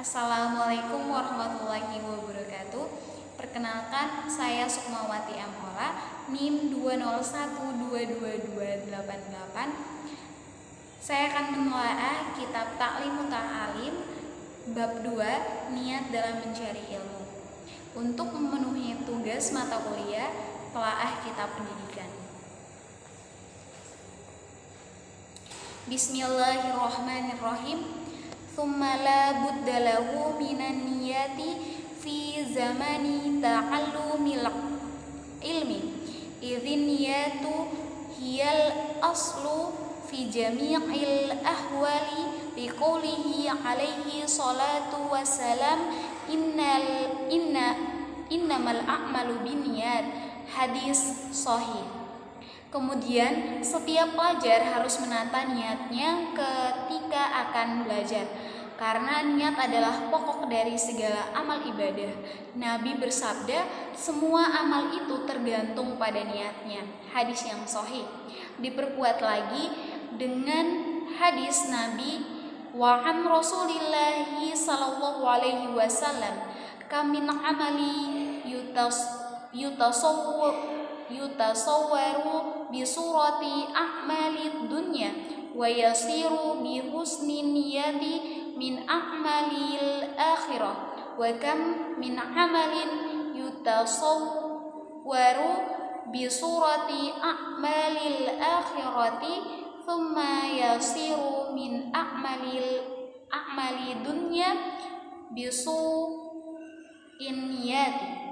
Assalamualaikum warahmatullahi wabarakatuh. Perkenalkan, saya Sukmawati Amola, NIM 201222288. Saya akan menelaah kitab Ta'lim Muta'alim bab 2, niat dalam mencari ilmu. Untuk memenuhi tugas mata kuliah, telaah kitab pendidikan. Bismillahirrahmanirrahim. Tsumma la budda lahu minan niyati fi zamani ta'allumil ilmi. Idzin niyatu hiyal aslu fi jami'il ahwali biqoulihi alaihi salatu wassalam innamal a'malu binniyat. Hadis sahih. Kemudian setiap pelajar harus menata niatnya ketika akan belajar, karena niat adalah pokok dari segala amal ibadah. Nabi bersabda, semua amal itu tergantung pada niatnya. Hadis yang sahih. Diperkuat lagi dengan hadis Nabi, wa an Rasulillahi sallallahu alaihi wasallam, kamin amali yutasawwaru bi surati a'malid dunya wa yasiru bi husni niyati min a'malil akhirah, wa kam min amalin yutasawwaru bi surati a'malil akhirati thumma yasiru min a'mali dunya bi su'in niyati.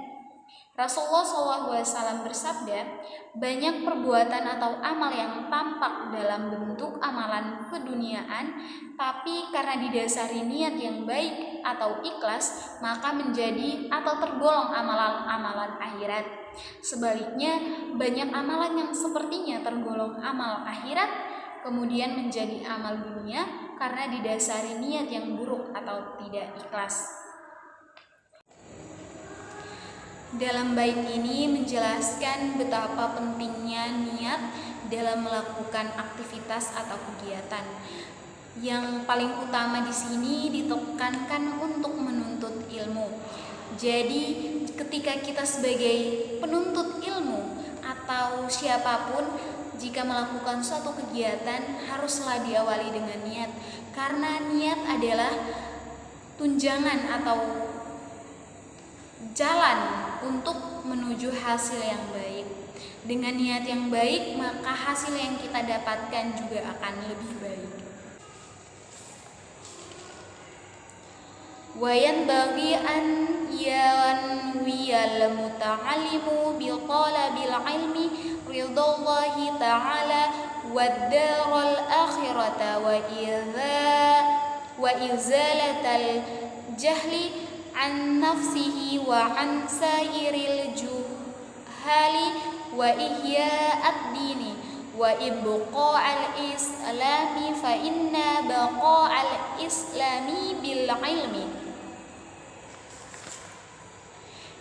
Rasulullah SAW bersabda, banyak perbuatan atau amal yang tampak dalam bentuk amalan keduniaan, tapi karena didasari niat yang baik atau ikhlas, maka menjadi atau tergolong amalan-amalan akhirat. Sebaliknya, banyak amalan yang sepertinya tergolong amal akhirat, kemudian menjadi amal dunia karena didasari niat yang buruk atau tidak ikhlas. Dalam bait ini menjelaskan betapa pentingnya niat dalam melakukan aktivitas atau kegiatan. Yang paling utama di sini ditekankan untuk menuntut ilmu. Jadi, ketika kita sebagai penuntut ilmu atau siapapun, jika melakukan suatu kegiatan haruslah diawali dengan niat, karena niat adalah tunjangan atau jalan untuk menuju hasil yang baik. Dengan niat yang baik, maka hasil yang kita dapatkan juga akan lebih baik. Wa yanbaghi an yanwiyal muta'allimu bi talabil ilmi ridallahi ta'ala wad daral akhirata wa izalatal jahli an nafsihi wa an sairil juhali wa ihya'ad dini wa ibqa'al islami fa inna baqa'al islami bil ilmi.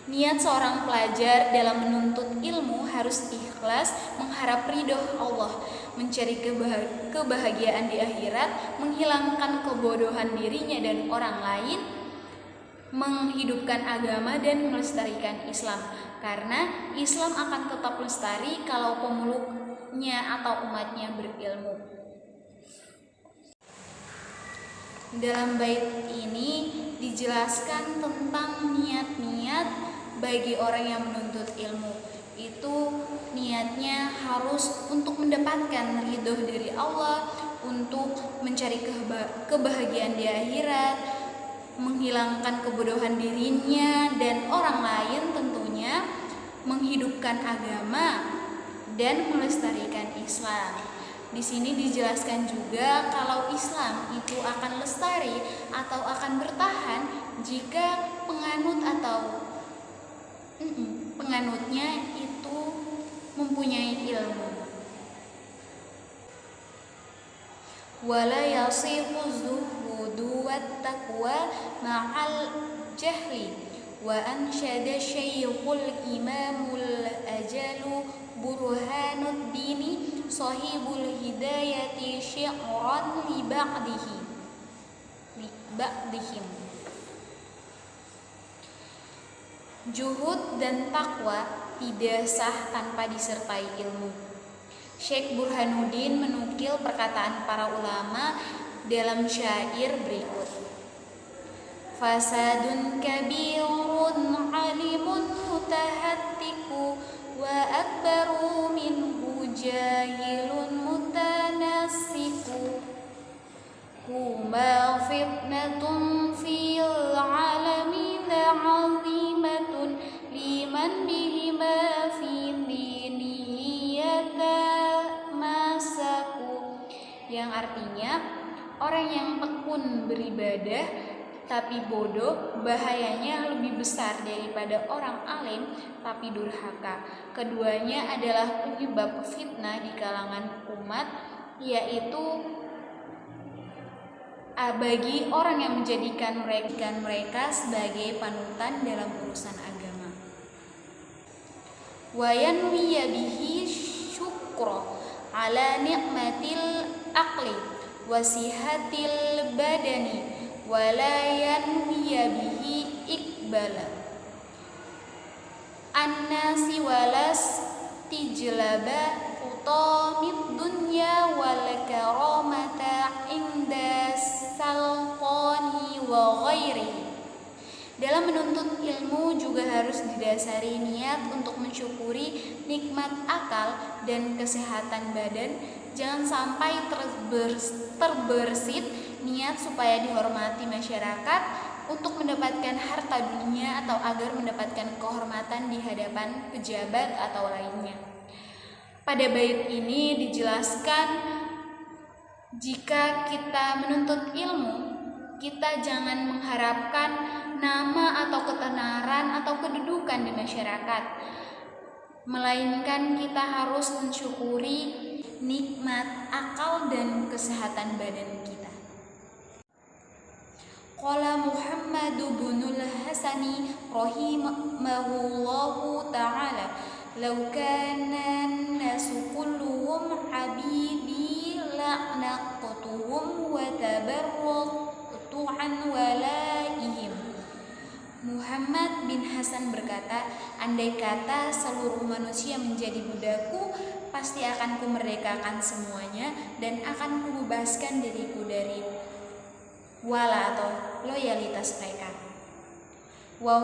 Niat seorang pelajar dalam menuntut ilmu harus ikhlas, mengharap ridho Allah, mencari kebahagiaan di akhirat, menghilangkan kebodohan dirinya dan orang lain, menghidupkan agama dan melestarikan Islam, karena Islam akan tetap lestari kalau pemeluknya atau umatnya berilmu. Dalam bait ini dijelaskan tentang niat-niat bagi orang yang menuntut ilmu. Itu niatnya harus untuk mendapatkan ridho dari Allah, untuk mencari kebahagiaan di akhirat, menghilangkan kebodohan dirinya dan orang lain, tentunya menghidupkan agama dan melestarikan Islam. Di sini dijelaskan juga kalau Islam itu akan lestari atau akan bertahan jika penganutnya itu mempunyai ilmu. Wala yasihu zuhudu wat taqwa ma'al jahli wa ansyada syaikhul imamul ajalu burhanud dini sahibul hidayati syi'ran li ba'dihim. Juhud dan takwa tidak sah tanpa disertai ilmu. Syekh Burhanuddin menukil perkataan para ulama dalam syair berikut. Fasadun kabirun alimun mutahattiku wa akbaru minhu jahilun mutanassiku huma fitnatun fil alamin azimatun liman bihima fi dinihi yatamasaku, yang artinya orang yang tekun beribadah tapi bodoh bahayanya lebih besar daripada orang alim tapi durhaka. Keduanya adalah penyebab fitnah di kalangan umat, yaitu bagi orang yang menjadikan mereka sebagai panutan dalam urusan agama. Wa yanwiya bihi syukra ala ni'matil aqli wa sihatil badani wala yanwiya bihi iqbala annasi walas tijlaba utamid dunya wal karamata inda salqani wa ghairi. Dalam menuntut ilmu juga harus didasari niat untuk mensyukuri nikmat akal dan kesehatan badan. Jangan sampai terbersit niat supaya dihormati masyarakat untuk mendapatkan harta dunia atau agar mendapatkan kehormatan di hadapan pejabat atau lainnya. Pada bait ini dijelaskan jika kita menuntut ilmu, kita jangan mengharapkan nama atau ketenaran atau kedudukan di masyarakat, melainkan kita harus mensyukuri nikmat akal dan kesehatan badan kita. Qala Muhammad ibnul Hasani rahimahullahu ta'ala, law kana an-nasu kulluhum habidi la'naqtuhum wa tabarratu an walaihim. Muhammad bin Hasan berkata, andai kata seluruh manusia menjadi budakku, pasti akan kumerdekakan semuanya dan akan kubebaskan diriku dari wala atau loyalitas mereka. Wa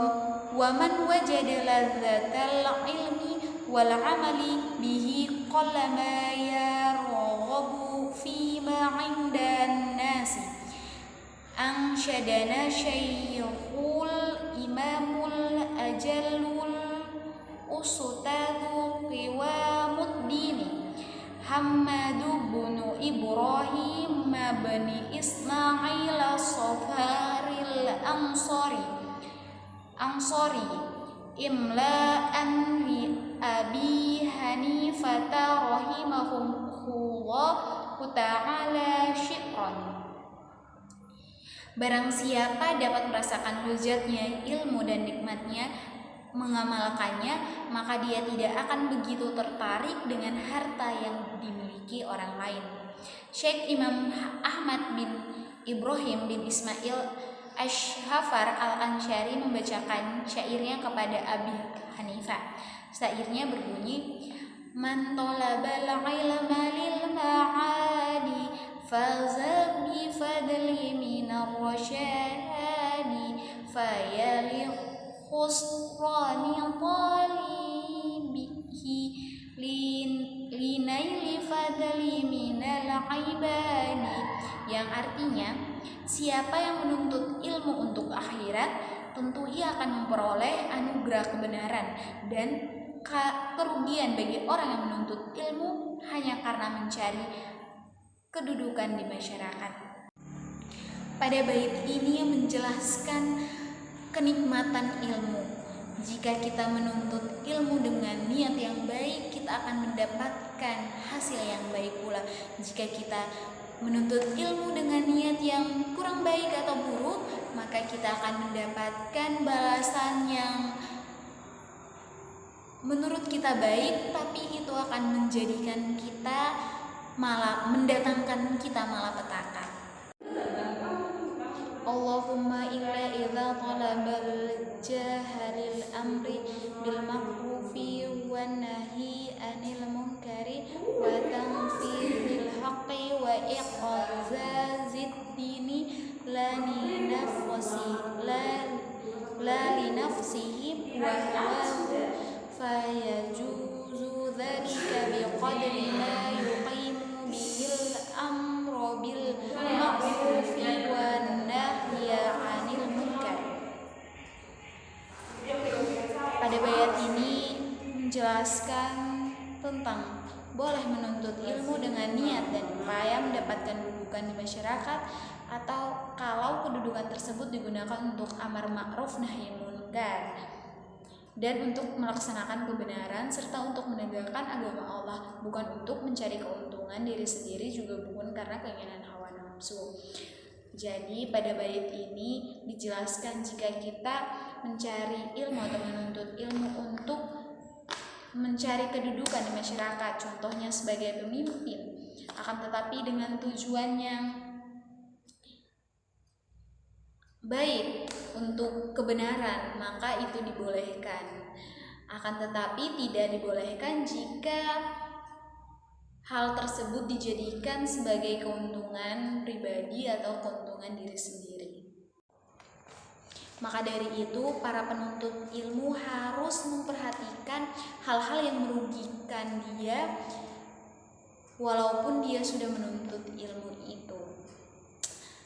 man wajada ladzatal ilmi wal amali bihi qalla ma yarghabu fi ma 'indan nasi. Ansyadana syaikhul imamul ajallul ustadzu qiwamuddin Hamadu bunu Ibrahim bani Ismail Sofaril Ansori imla'an li Abi Hanifata rahimahullahu ta'ala syikran. Barang siapa dapat merasakan lezatnya ilmu dan nikmatnya mengamalkannya, maka dia tidak akan begitu tertarik dengan harta yang dimiliki orang lain. Syekh Imam Ahmad bin Ibrahim bin Ismail Ash-Shafar al-Ansyari membacakan syairnya kepada Abi Hanifah. Syairnya berbunyi, man talabal ilma lil ma'ali faza bi fadli minar rasyadi fayalih khusrani talibihi linaili fadli minal ibadi, yang artinya siapa yang menuntut ilmu untuk akhirat tentu ia akan memperoleh anugerah kebenaran, dan kerugian bagi orang yang menuntut ilmu hanya karena mencari kedudukan di masyarakat. Pada bait ini menjelaskan kenikmatan ilmu. Jika kita menuntut ilmu dengan niat yang baik, kita akan mendapatkan hasil yang baik pula. Jika kita menuntut ilmu dengan niat yang kurang baik atau buruk, maka kita akan mendapatkan balasan yang menurut kita baik, tapi itu akan menjadikan kita mendatangkan kita malapetaka. Allahumma illa idza talabal jahalil amri bil ma'rufi wan nahyi anil munkari wa tanfidil haqqi wa iqazazid dini la li nafsihi wa hawahu fayajuzu dhalika biqadri ma yuqimu bihil amru bil ma'rufi wan nahya 'anil munkar. Pada bait ini menjelaskan tentang boleh menuntut ilmu dengan niat dan upaya mendapatkan kedudukan di masyarakat, atau kalau kedudukan tersebut digunakan untuk amar ma'ruf nahi munkar dan untuk melaksanakan kebenaran serta untuk menegakkan agama Allah, bukan untuk mencari keuntungan diri sendiri, juga bukan karena keinginan hawa nafsu. Jadi pada bait ini dijelaskan jika kita mencari ilmu atau menuntut ilmu untuk mencari kedudukan di masyarakat, contohnya sebagai pemimpin, akan tetapi dengan tujuan yang baik untuk kebenaran, maka itu dibolehkan. Akan tetapi tidak dibolehkan jika hal tersebut dijadikan sebagai keuntungan pribadi atau keuntungan diri sendiri. Maka dari itu para penuntut ilmu harus memperhatikan hal-hal yang merugikan dia walaupun dia sudah menuntut ilmu itu.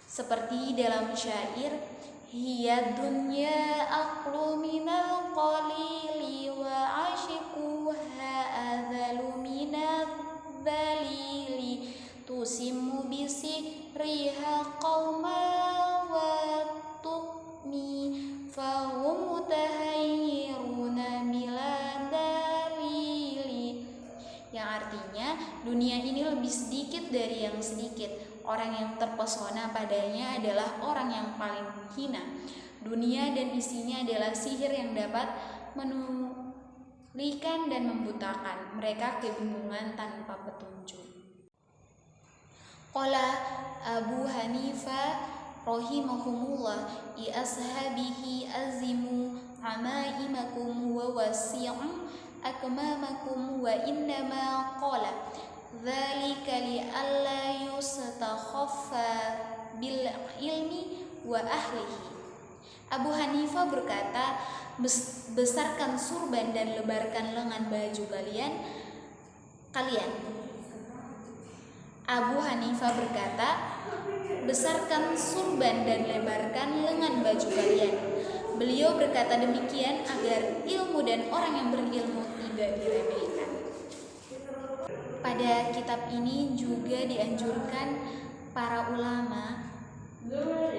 Seperti dalam syair, hiya dunya aqlu minal qalili wa ashiquha adhalu minal dhalili tusimmu bisihriha qawma wa tuqmi fahum mutahayyiruna bila dalili. Yang artinya dunia ini lebih sedikit dari yang sedikit. Orang yang terpesona padanya adalah orang yang paling hina. Dunia dan isinya adalah sihir yang dapat menulikan dan membutakan. Mereka kebingungan tanpa petunjuk. Qala Abu Hanifah rahimahumullah, i ashabihi azimu amaimakum wa wasi'u akmamakum, wa innama qala dzalika li alla yustakhaffa bil ilmi wa ahlihi. Abu Hanifah berkata, besarkan surban dan lebarkan lengan baju kalian. Abu Hanifah berkata, besarkan surban dan lebarkan lengan baju kalian. Beliau berkata demikian agar ilmu dan orang yang berilmu tidak diremehkan. Pada kitab ini juga dianjurkan para ulama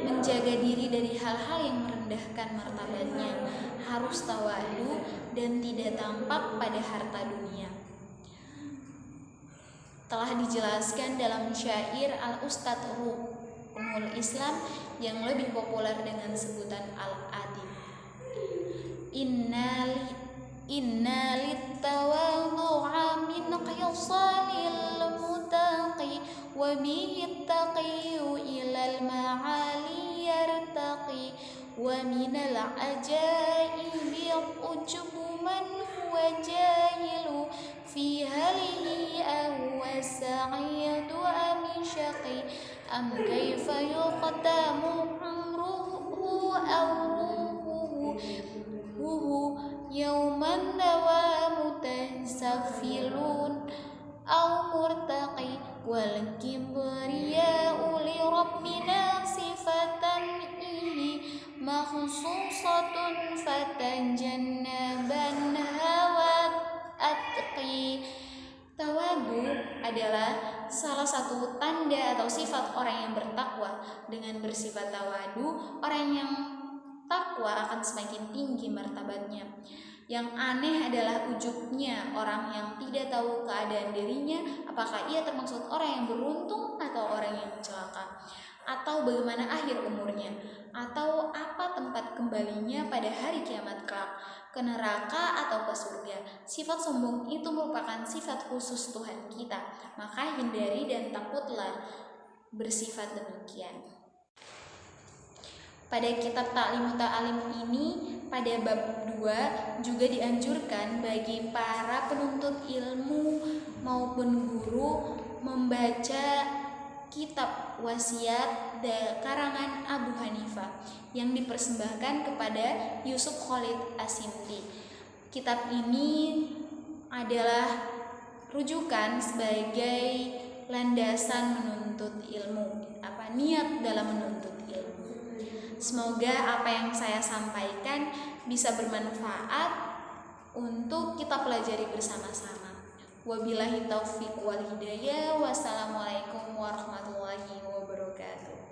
menjaga diri dari hal-hal yang merendahkan martabatnya, harus tawadu dan tidak tampak pada harta dunia. Telah dijelaskan dalam syair Al-Ustadz Ruhul Islam yang lebih populer dengan sebutan Al-Adib. Inna littawadhu'a min qisalil mutaqi wa bihi taqiyu ilal ma'ali yartaqi wa minal ajaibi ujubu man huwa jahilu fi halihi aw sa'idu am syaqi am kaifa yuqdamu amruhu aw ruhuhu yauman nawa mutasafilun aw murtaqi wal kibriya'u li rabbina sifatan ihi makhsusatun fatajannaban hawa atqi. Tawadu adalah salah satu tanda atau sifat orang yang bertakwa. Dengan bersifat tawadu, orang yang takwa akan semakin tinggi martabatnya. Yang aneh adalah ujubnya orang yang tidak tahu keadaan dirinya, apakah ia termasuk orang yang beruntung atau orang yang celaka, atau bagaimana akhir umurnya, atau apa tempat kembalinya pada hari kiamat kelak, ke neraka atau ke surga. Sifat sombong itu merupakan sifat khusus Tuhan kita, maka hindari dan takutlah bersifat demikian. Pada kitab Ta'lim Ta'alim ini pada bab 2 juga dianjurkan bagi para penuntut ilmu maupun guru membaca kitab wasiat karangan Abu Hanifah yang dipersembahkan kepada Yusuf Khalid Asimti. Kitab ini adalah rujukan sebagai landasan menuntut ilmu, niat dalam menuntut ilmu. Semoga apa yang saya sampaikan bisa bermanfaat untuk kita pelajari bersama-sama. Wabillahi taufiq wal hidayah. Wassalamualaikum warahmatullahi wabarakatuh.